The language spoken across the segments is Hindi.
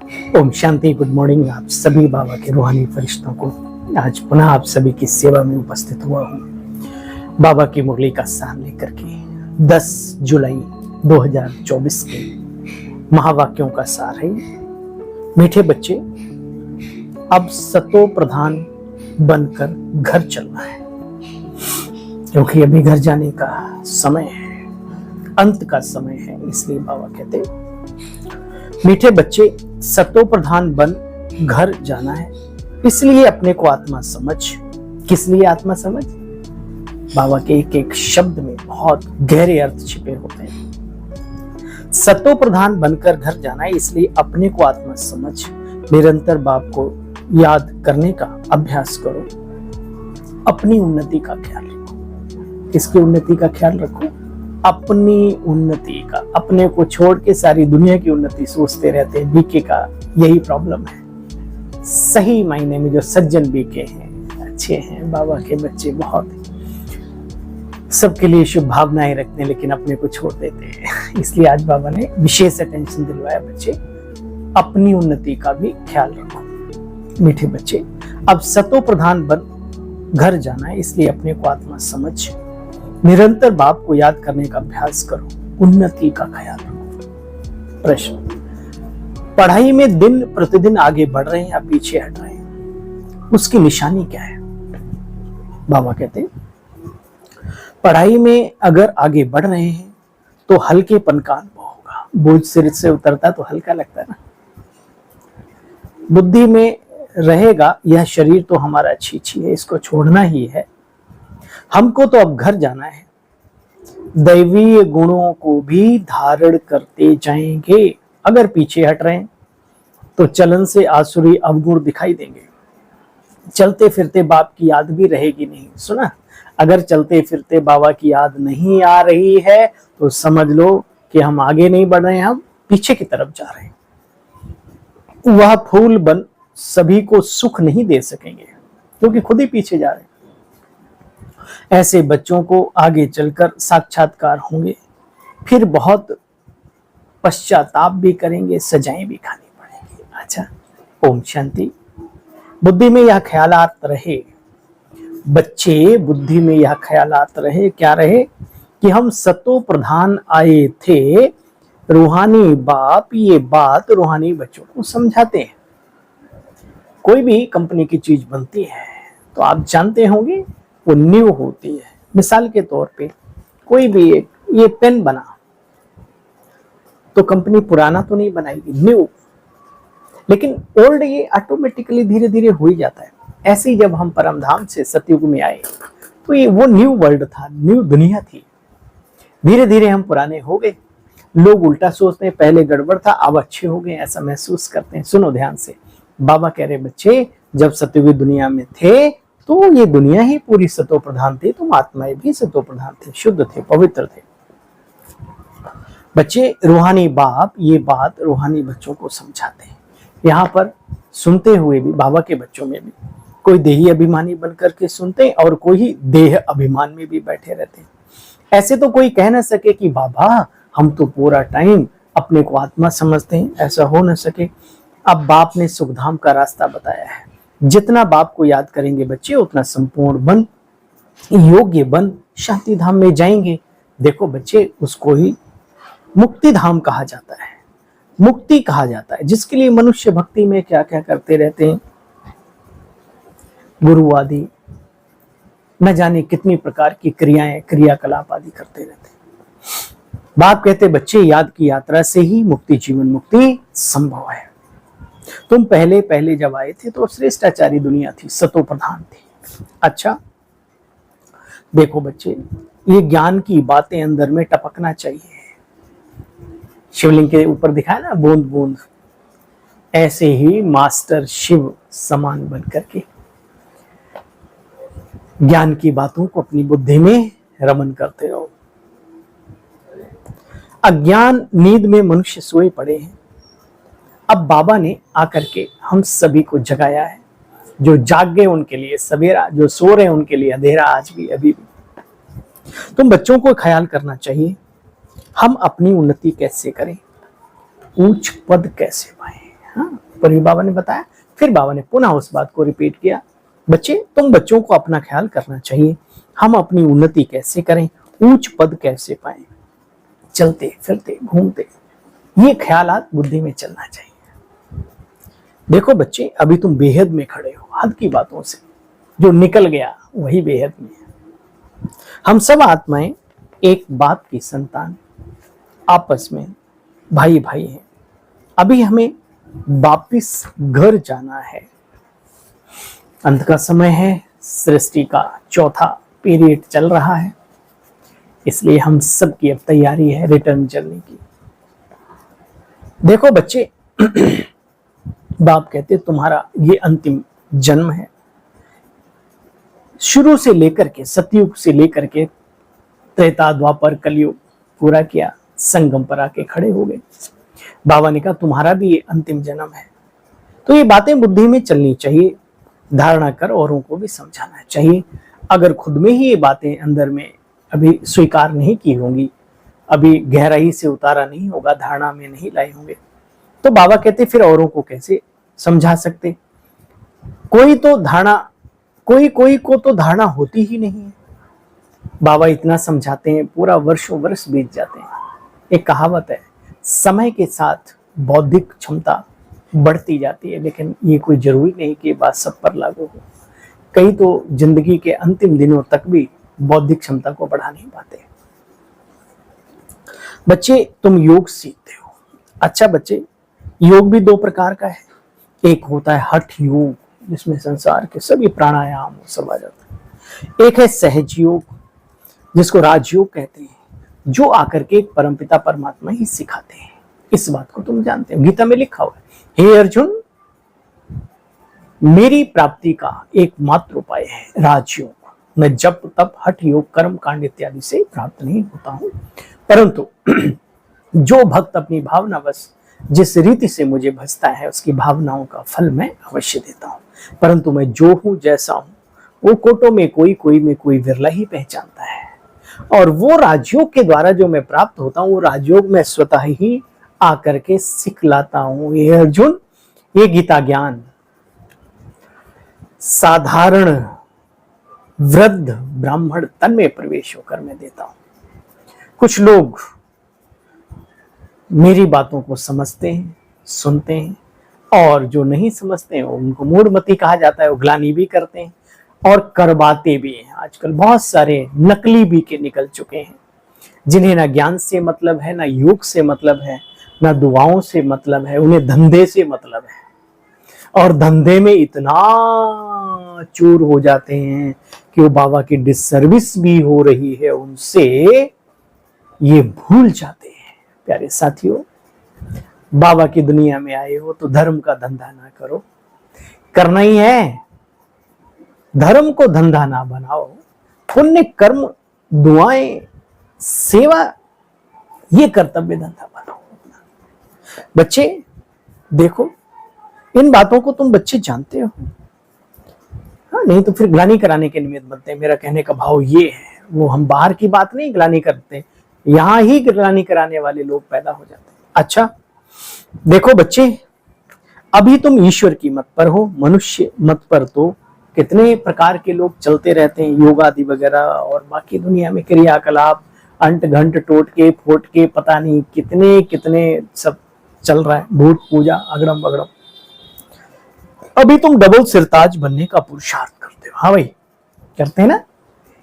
ओम शांति। गुड मॉर्निंग आप सभी बाबा के रूहानी फरिश्तों को। आज पुनः आप सभी की सेवा में उपस्थित हुआ हूँ बाबा की मुरली का सार लेकर के। 10 जुलाई 2024 के महावाक्यों का सार है। मीठे बच्चे, अब सतो प्रधान बनकर घर चलना है, क्योंकि अभी घर जाने का समय है, अंत का समय है। इसलिए बाबा कहते हैं मीठे बच्चे, सतो प्रधान बन घर जाना है, इसलिए अपने को आत्मा समझ। किस लिए आत्मा समझ? बाबा के एक एक शब्द में बहुत गहरे अर्थ छिपे होते हैं। सतो प्रधान बनकर घर जाना है, इसलिए अपने को आत्मा समझ। निरंतर बाप को याद करने का अभ्यास करो। अपनी उन्नति का ख्याल रखो। किसकी उन्नति का ख्याल रखो? अपनी उन्नति का। अपने को छोड़ के सारी दुनिया की उन्नति सोचते रहते हैं। बीके का यही प्रॉब्लम है। सही मायने में जो सज्जन बीके हैं, अच्छे हैं, बाबा के बच्चे बहुत सबके लिए शुभ भावनाएं रखते हैं, लेकिन अपने को छोड़ देते हैं। इसलिए आज बाबा ने विशेष अटेंशन दिलवाया, बच्चे अपनी उन्नति का भी ख्याल रखो। मीठे बच्चे, अब सतो प्रधान बन घर जाना है, इसलिए अपने को आत्मा समझ। निरंतर बाप को याद करने का अभ्यास करो। उन्नति का ख्याल रखो। प्रश्न, पढ़ाई में दिन प्रतिदिन आगे बढ़ रहे हैं या पीछे हट रहे हैं? उसकी निशानी क्या है? बाबा कहते हैं पढ़ाई में अगर आगे बढ़ रहे हैं तो हल्केपन का अनुभव होगा। बोझ सिर से उतरता तो हल्का लगता है ना। बुद्धि में रहेगा यह शरीर तो हमारा छी है, इसको छोड़ना ही है, हमको तो अब घर जाना है। दैवीय गुणों को भी धारण करते जाएंगे। अगर पीछे हट रहे हैं तो चलन से आसुरी अवगुण दिखाई देंगे। चलते फिरते बाप की याद भी रहेगी नहीं। सुना, अगर चलते फिरते बाबा की याद नहीं आ रही है तो समझ लो कि हम आगे नहीं बढ़ रहे हैं, हम पीछे की तरफ जा रहे हैं। वह फूल बन सभी को सुख नहीं दे सकेंगे, क्योंकि खुद ही पीछे जा रहे हैं। ऐसे बच्चों को आगे चलकर साक्षात्कार होंगे, फिर बहुत पश्चाताप भी करेंगे, सजाएं भी खानी पड़ेगी। अच्छा, ओम शांति। बुद्धि में यह ख्यालात रहे बच्चे, बुद्धि में यह ख्यालात रहे, क्या रहे? कि हम सतो प्रधान आए थे। रूहानी बाप ये बात रूहानी बच्चों को समझाते हैं। कोई भी कंपनी की चीज बनती है तो आप जानते होंगे वो न्यू होती है। मिसाल के तौर पे कोई भी एक ये पेन बना तो कंपनी पुराना तो नहीं बनाएगी, न्यू। लेकिन ओल्ड ये ऑटोमेटिकली धीरे धीरे हो ही जाता है। ऐसे ही जब हम परमधाम से सतयुग में आए तो ये वो न्यू वर्ल्ड था, न्यू दुनिया थी। धीरे धीरे हम पुराने हो गए। लोग उल्टा सोचते हैं पहले गड़बड़ था अब अच्छे हो गए, ऐसा महसूस करते हैं। सुनो ध्यान से, बाबा कह रहे बच्चे जब सतयुगी दुनिया में थे तो ये दुनिया ही पूरी सतो प्रधान थी, तुम आत्माएं भी सतो प्रधान थे, शुद्ध थे, पवित्र थे। बच्चे, रूहानी बाप ये बात रूहानी बच्चों को समझाते हैं। यहाँ पर सुनते हुए भी बाबा के बच्चों में भी कोई देही अभिमानी बनकर के सुनते हैं और कोई देह अभिमान में भी बैठे रहते हैं। ऐसे तो कोई कह ना सके कि बाबा हम तो पूरा टाइम अपने को आत्मा समझते हैं, ऐसा हो ना सके। अब बाप ने सुखधाम का रास्ता बताया है। जितना बाप को याद करेंगे बच्चे, उतना संपूर्ण बन, योग्य बन शांति धाम में जाएंगे। देखो बच्चे, उसको ही मुक्ति धाम कहा जाता है, मुक्ति कहा जाता है, जिसके लिए मनुष्य भक्ति में क्या क्या करते रहते हैं। गुरु आदि न जाने कितनी प्रकार की क्रियाएं, क्रियाकलाप आदि करते रहते हैं। बाप कहते बच्चे, याद की यात्रा से ही मुक्ति, जीवन मुक्ति संभव है। तुम पहले पहले जब आए थे तो श्रेष्ठाचारी दुनिया थी, सतो प्रधान थी। अच्छा देखो बच्चे, ये ज्ञान की बातें अंदर में टपकना चाहिए। शिवलिंग के ऊपर दिखाया ना, बूंद बूंद, ऐसे ही मास्टर शिव समान बन करके ज्ञान की बातों को अपनी बुद्धि में रमन करते रहो। अज्ञान नींद में मनुष्य सोए पड़े हैं। अब बाबा ने आकर के हम सभी को जगाया है। जो जाग गए उनके लिए सवेरा, जो सो रहे हैं उनके लिए अंधेरा, आज भी अभी भी। तुम बच्चों को ख्याल करना चाहिए हम अपनी उन्नति कैसे करें, ऊंच पद कैसे पाए। हाँ, ऊपर भी बाबा ने बताया। फिर बाबा ने पुनः उस बात को रिपीट किया, बच्चे तुम बच्चों को अपना ख्याल करना चाहिए। हम अपनी उन्नति कैसे करें, ऊंच पद कैसे पाएं, चलते फिरते घूमते, ये ख्यालात बुद्धि में चलना चाहिए। देखो बच्चे, अभी तुम बेहद में खड़े हो, हद की बातों से जो निकल गया वही बेहद में है। हम सब आत्माएं एक बाप की संतान, आपस में भाई भाई हैं। अभी हमें वापिस घर जाना है। अंत का समय है, सृष्टि का चौथा पीरियड चल रहा है, इसलिए हम सब की अब तैयारी है रिटर्न चलने की। देखो बच्चे, बाप कहते तुम्हारा ये अंतिम जन्म है। शुरू से लेकर के, सतयुग से लेकर के त्रेता द्वापर कलयुग पूरा किया, संगम पर आके खड़े हो गए। बाबा ने कहा तुम्हारा भी ये अंतिम जन्म है। तो ये बातें बुद्धि में चलनी चाहिए, धारणा कर औरों को भी समझाना चाहिए। अगर खुद में ही ये बातें अंदर में अभी स्वीकार नहीं की होंगी, अभी गहराई से उतारा नहीं होगा, धारणा में नहीं लाए होंगे, तो बाबा कहते फिर औरों को कैसे समझा सकते। कोई को तो धारणा होती ही नहीं है। बाबा इतना समझाते हैं, पूरा वर्षों वर्ष बीत जाते हैं। एक कहावत है, समय के साथ बौद्धिक क्षमता बढ़ती जाती है, लेकिन ये कोई जरूरी नहीं कि ये बात सब पर लागू हो। कई तो जिंदगी के अंतिम दिनों तक भी बौद्धिक क्षमता को बढ़ा नहीं पाते। बच्चे तुम योग सीखते हो। अच्छा बच्चे, योग भी दो प्रकार का है। एक होता है हठ योग, जिसमें संसार के सभी प्राणायाम सब आ जाते हैं। एक है सहज योग, जिसको राजयोग कहते हैं, जो आकर के एक परमपिता परमात्मा ही सिखाते हैं। इस बात को तुम जानते हो, गीता में लिखा हुआ है, हे अर्जुन, मेरी प्राप्ति का एकमात्र उपाय है राजयोग। मैं जप तप हठ योग कर्म कांड इत्यादि से प्राप्त नहीं होता हूं, परंतु जो भक्त अपनी भावनावश जिस रीति से मुझे भजता है, उसकी भावनाओं का फल मैं अवश्य देता हूं। परंतु मैं जो हूं जैसा हूं, वो कोटों में कोई में कोई विरला ही पहचानता है। और वो राजयोग के द्वारा जो मैं प्राप्त होता हूं, वो राजयोग मैं स्वतः ही आकर के सिखलाता हूं। ये अर्जुन, ये गीता ज्ञान साधारण वृद्ध ब्राह्मण तन में प्रवेश होकर मैं देता हूं। कुछ लोग मेरी बातों को समझते हैं, सुनते हैं, और जो नहीं समझते हैं उनको मूढ़मती कहा जाता है, वो ग्लानि भी करते हैं और करवाते भी हैं। आजकल बहुत सारे नकली भी के निकल चुके हैं, जिन्हें ना ज्ञान से मतलब है, ना योग से मतलब है, ना दुआओं से मतलब है, उन्हें धंधे से मतलब है। और धंधे में इतना चूर हो जाते हैं कि वो बाबा की डिससर्विस भी हो रही है उनसे, ये भूल जाते हैं। प्यारे साथियों, बाबा की दुनिया में आए हो तो धर्म का धंधा ना करो, करना ही है, धर्म को धंधा ना बनाओ। पुण्य कर्म दुआएं सेवा, ये कर्तव्य धंधा बनाओ। बच्चे देखो, इन बातों को तुम बच्चे जानते हो, हाँ, नहीं तो फिर ग्लानि कराने के निमित्त बनते हैं। मेरा कहने का भाव ये है, वो हम बाहर की बात नहीं ग्लानि करते, यहां ही ग्लानि कराने वाले लोग पैदा हो जाते हैं। अच्छा देखो बच्चे, अभी तुम ईश्वर की मत पर हो, मनुष्य मत पर तो कितने प्रकार के लोग चलते रहते हैं, योग आदि वगैरह और बाकी दुनिया में क्रियाकलाप, अंट घंट टोटके फोटके, पता नहीं कितने कितने सब चल रहा है, भूत पूजा अगड़म बगड़म। अभी तुम डबल सिरताज बनने का पुरुषार्थ करते हो। हाँ भाई, करते हैं ना,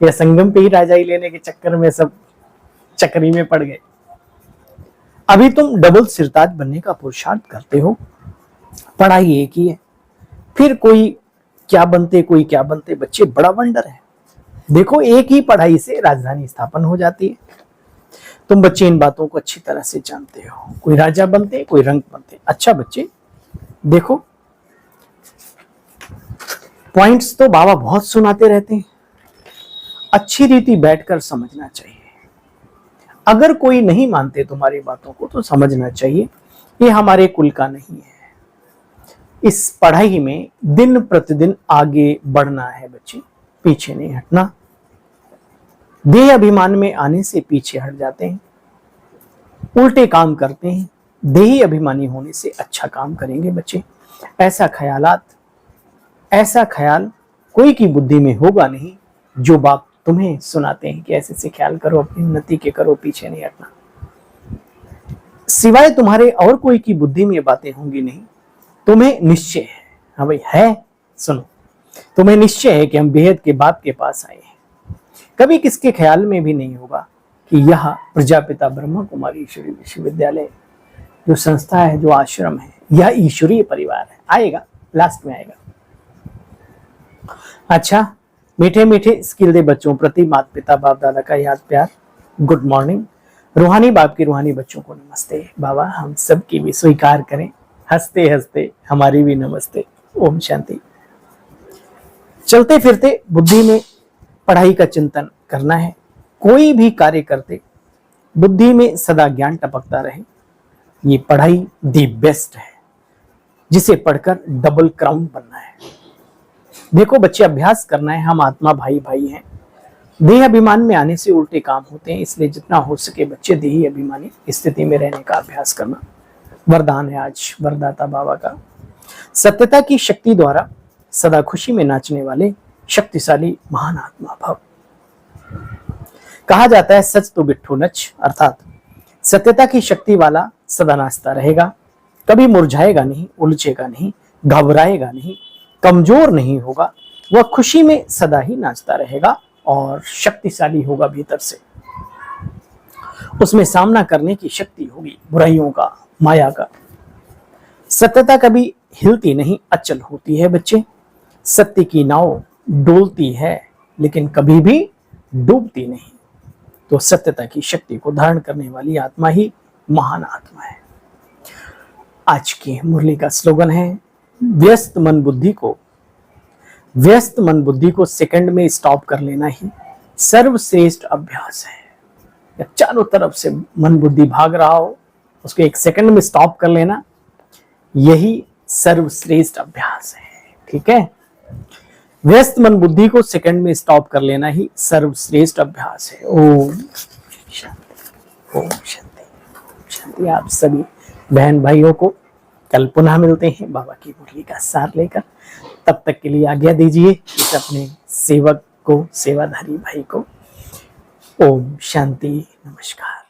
या संगम पे ही राजाई लेने के चक्कर में सब चक्री में पड़ गए। अभी तुम डबल सिरताज बनने का पुरुषार्थ करते हो। पढ़ाई एक ही है, फिर कोई क्या बनते कोई क्या बनते। बच्चे बड़ा वंडर है, देखो एक ही पढ़ाई से राजधानी स्थापन हो जाती है। तुम बच्चे इन बातों को अच्छी तरह से जानते हो, कोई राजा बनते कोई रंग बनते। अच्छा बच्चे देखो, पॉइंट्स तो बाबा बहुत सुनाते रहते हैं, अच्छी रीति बैठकर समझना चाहिए। अगर कोई नहीं मानते तुम्हारी बातों को तो समझना चाहिए ये हमारे कुल का नहीं है। इस पढ़ाई में दिन प्रतिदिन आगे बढ़ना है बच्चे, पीछे नहीं हटना। देह अभिमान में आने से पीछे हट जाते हैं, उल्टे काम करते हैं, देही अभिमानी होने से अच्छा काम करेंगे बच्चे। ऐसा ख्याल कोई की बुद्धि में होगा नहीं जो बाप तुम्हें सुनाते हैं कि ऐसे ख्याल करो, अपनी उन्नति के करो, पीछे नहीं हटना। सिवाय तुम्हारे और कोई की बुद्धि में ये बातें होंगी नहीं। तुम्हें निश्चय है, हाँ भाई है, सुनो, तुम्हें निश्चय है कि हम बेहद के बाप के पास आए हैं। कभी किसके ख्याल में भी नहीं होगा कि यह प्रजापिता ब्रह्मा कुमारी ईश्वरीय विश्वविद्यालय जो संस्था है, जो आश्रम है, यह ईश्वरीय परिवार है। आएगा, लास्ट में आएगा। अच्छा, मीठे मीठे स्किल दे बच्चों प्रति माता पिता बाप दादा का याद प्यार, गुड मॉर्निंग। रूहानी बाप के रूहानी बच्चों को नमस्ते। बाबा हम सब की भी स्वीकार करें, हंसते हंसते हमारी भी नमस्ते। ओम शांति। चलते फिरते बुद्धि में पढ़ाई का चिंतन करना है। कोई भी कार्य करते बुद्धि में सदा ज्ञान टपकता रहे। ये पढ़ाई दी बेस्ट है, जिसे पढ़कर डबल क्राउन बनना है। देखो बच्चे, अभ्यास करना है। हम आत्मा भाई भाई हैं। देह अभिमान में आने से उल्टे काम होते हैं, इसलिए जितना हो सके बच्चे देही अभिमानी स्थिति में रहने का अभ्यास करना। वरदान है आज वरदाता बाबा का। सत्यता की शक्ति द्वारा सदा खुशी में नाचने वाले शक्तिशाली महान आत्मा भव। कहा जाता है सच तो बिट्ठू नच, अर्थात सत्यता की शक्ति वाला सदा नाचता रहेगा, कभी मुरझाएगा नहीं, उलझेगा नहीं, घबराएगा नहीं, कमजोर नहीं होगा। वह खुशी में सदा ही नाचता रहेगा और शक्तिशाली होगा भीतर से। उसमें सामना करने की शक्ति होगी बुराइयों का, माया का। सत्यता कभी हिलती नहीं, अचल होती है बच्चे। सत्य की नाव डोलती है लेकिन कभी भी डूबती नहीं। तो सत्यता की शक्ति को धारण करने वाली आत्मा ही महान आत्मा है। आज की मुरली का स्लोगन है व्यस्त मन बुद्धि को सेकंड में स्टॉप कर लेना ही सर्वश्रेष्ठ अभ्यास है। चारों तरफ से मन बुद्धि भाग रहा हो, उसको एक सेकंड में स्टॉप कर लेना, यही सर्वश्रेष्ठ अभ्यास है। ठीक है, व्यस्त मन बुद्धि को सेकंड में स्टॉप कर लेना ही सर्वश्रेष्ठ अभ्यास है। ओम शांति, ओम शांति, शांति। आप सभी बहन भाइयों को कल पुनः मिलते हैं बाबा की मुरली का सार लेकर। तब तक के लिए आज्ञा दीजिए इस अपने सेवक को, सेवाधारी भाई को। ओम शांति, नमस्कार।